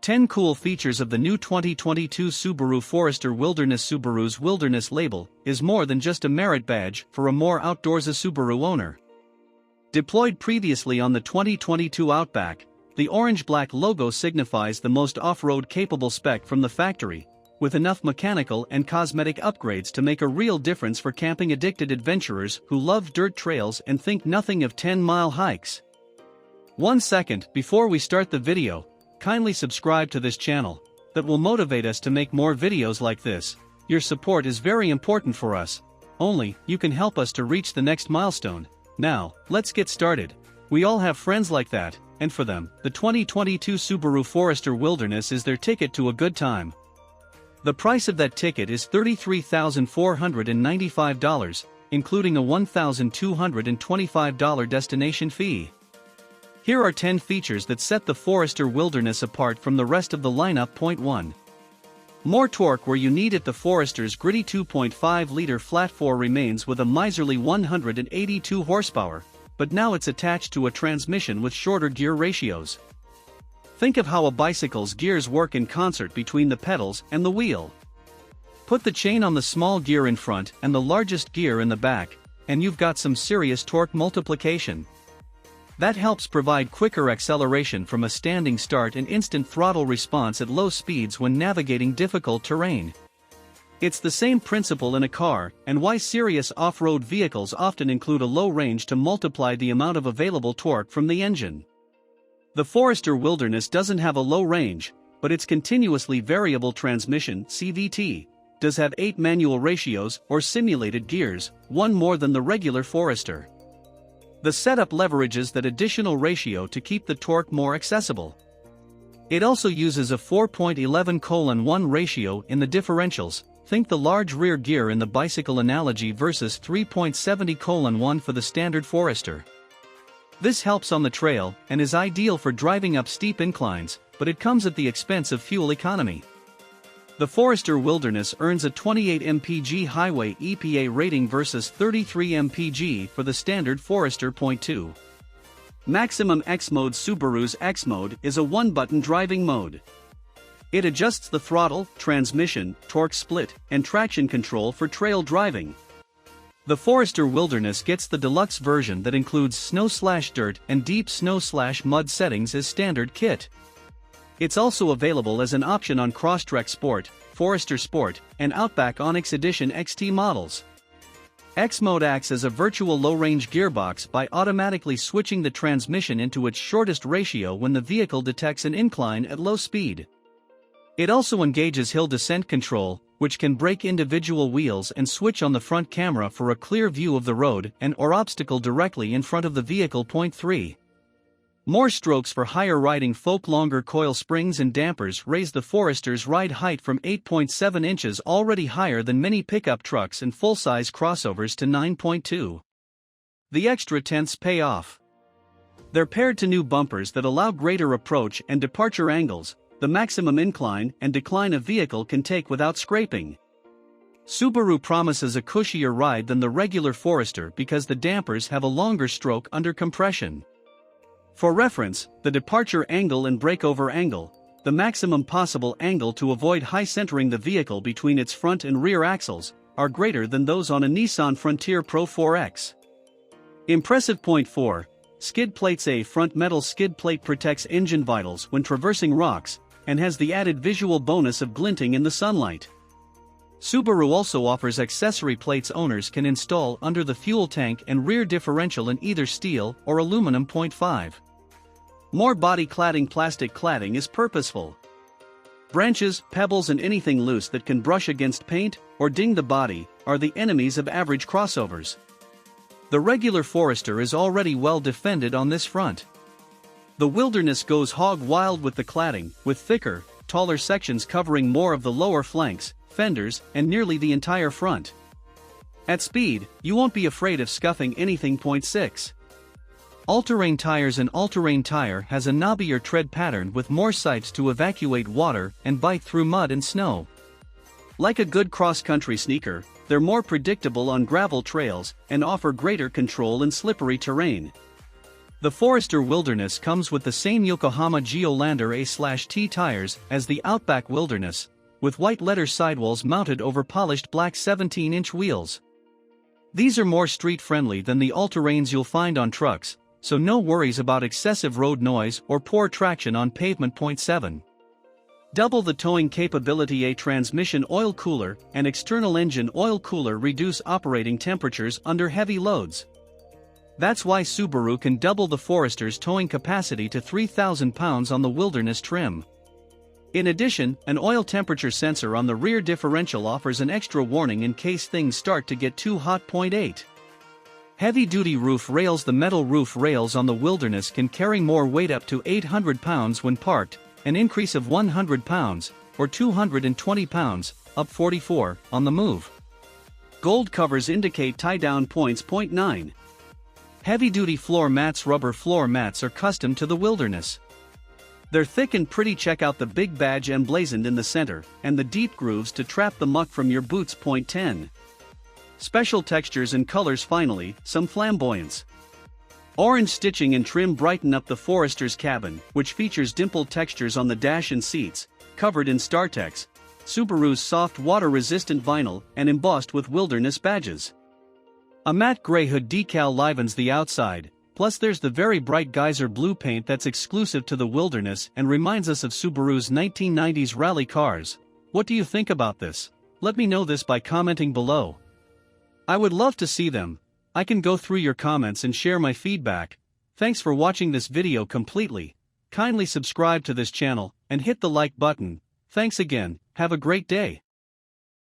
10 Cool Features of the New 2022 Subaru Forester Wilderness. Subaru's Wilderness label is more than just a merit badge for a more outdoorsy Subaru owner. Deployed previously on the 2022 Outback, the orange-black logo signifies the most off-road capable spec from the factory, with enough mechanical and cosmetic upgrades to make a real difference for camping-addicted adventurers who love dirt trails and think nothing of 10-mile hikes. 1 second before we start the video, kindly subscribe to this channel. That will motivate us to make more videos like this. Your support is very important for us. Only you can help us to reach the next milestone. Now, let's get started. We all have friends like that, and for them, the 2022 Subaru Forester Wilderness is their ticket to a good time. The price of that ticket is $33,495, including a $1,225 destination fee. Here are 10 features that set the Forester Wilderness apart from the rest of the lineup. Point 1. More torque where you need it. The Forester's gritty 2.5-liter flat-4 remains with a miserly 182 horsepower, but now it's attached to a transmission with shorter gear ratios. Think of how a bicycle's gears work in concert between the pedals and the wheel. Put the chain on the small gear in front and the largest gear in the back, and you've got some serious torque multiplication. That helps provide quicker acceleration from a standing start and instant throttle response at low speeds when navigating difficult terrain. It's the same principle in a car, and why serious off-road vehicles often include a low range to multiply the amount of available torque from the engine. The Forester Wilderness doesn't have a low range, but its continuously variable transmission (CVT) does have 8 manual ratios or simulated gears, one more than the regular Forester. The setup leverages that additional ratio to keep the torque more accessible. It also uses a 4.11:1 ratio in the differentials. Think the large rear gear in the bicycle analogy versus 3.70:1 for the standard Forester. This helps on the trail and is ideal for driving up steep inclines, but it comes at the expense of fuel economy. The Forester Wilderness earns a 28 mpg highway EPA rating versus 33 mpg for the standard Forester. Point 2. Maximum X Mode. Subaru's X Mode is a one-button driving mode. It adjusts the throttle, transmission, torque split, and traction control for trail driving. The Forester Wilderness gets the deluxe version that includes snow/dirt and deep snow/mud settings as standard kit. It's also available as an option on Crosstrek Sport, Forester Sport, and Outback Onyx Edition XT models. X-Mode acts as a virtual low-range gearbox by automatically switching the transmission into its shortest ratio when the vehicle detects an incline at low speed. It also engages hill descent control, which can brake individual wheels and switch on the front camera for a clear view of the road and/or obstacle directly in front of the vehicle. Point 3. More strokes for higher riding folk. Longer coil springs and dampers raise the Forester's ride height from 8.7 inches, already higher than many pickup trucks and full-size crossovers, to 9.2. The extra tenths pay off. They're paired to new bumpers that allow greater approach and departure angles, the maximum incline and decline a vehicle can take without scraping. Subaru promises a cushier ride than the regular Forester because the dampers have a longer stroke under compression. For reference, the departure angle and breakover angle, the maximum possible angle to avoid high centering the vehicle between its front and rear axles, are greater than those on a Nissan Frontier Pro 4X. Impressive. Point 4. Skid plates. A front metal skid plate protects engine vitals when traversing rocks, and has the added visual bonus of glinting in the sunlight. Subaru also offers accessory plates owners can install under the fuel tank and rear differential in either steel or aluminum. Point 5. More body cladding. Plastic cladding is purposeful. Branches, pebbles and anything loose that can brush against paint or ding the body are the enemies of average crossovers. The regular Forester is already well defended on this front. The Wilderness goes hog wild with the cladding, with thicker, taller sections covering more of the lower flanks, fenders, and nearly the entire front. At speed, you won't be afraid of scuffing anything. Point 6. All-terrain tires. An all-terrain tire has a knobbier tread pattern with more sights to evacuate water and bite through mud and snow. Like a good cross-country sneaker, they're more predictable on gravel trails and offer greater control in slippery terrain. The Forester Wilderness comes with the same Yokohama Geolandar A/T tires as the Outback Wilderness, with white letter sidewalls mounted over polished black 17-inch wheels. These are more street-friendly than the all-terrains you'll find on trucks, so no worries about excessive road noise or poor traction on pavement. 7. Double the towing capability. A transmission oil cooler and external engine oil cooler reduce operating temperatures under heavy loads. That's why Subaru can double the Forester's towing capacity to 3,000 pounds on the Wilderness trim. In addition, an oil temperature sensor on the rear differential offers an extra warning in case things start to get too hot. 8. Heavy-duty roof rails. The metal roof rails on the Wilderness can carry more weight, up to 800 pounds when parked, an increase of 100 pounds, or 220 pounds, up 44, on the move. Gold covers indicate tie-down points. 9. Heavy-duty floor mats. Rubber floor mats are custom to the Wilderness. They're thick and pretty. Check out the big badge emblazoned in the center, and the deep grooves to trap the muck from your boots. 10. Special textures and colors. Finally, some flamboyance. Orange stitching and trim brighten up the Forester's cabin, which features dimpled textures on the dash and seats, covered in StarTex, Subaru's soft water-resistant vinyl, and embossed with Wilderness badges. A matte gray hood decal livens the outside, plus there's the very bright geyser blue paint that's exclusive to the Wilderness and reminds us of Subaru's 1990s rally cars. What do you think about this? Let me know this by commenting below. I would love to see them. I can go through your comments and share my feedback. Thanks for watching this video completely. Kindly subscribe to this channel and hit the like button. Thanks again. Have a great day.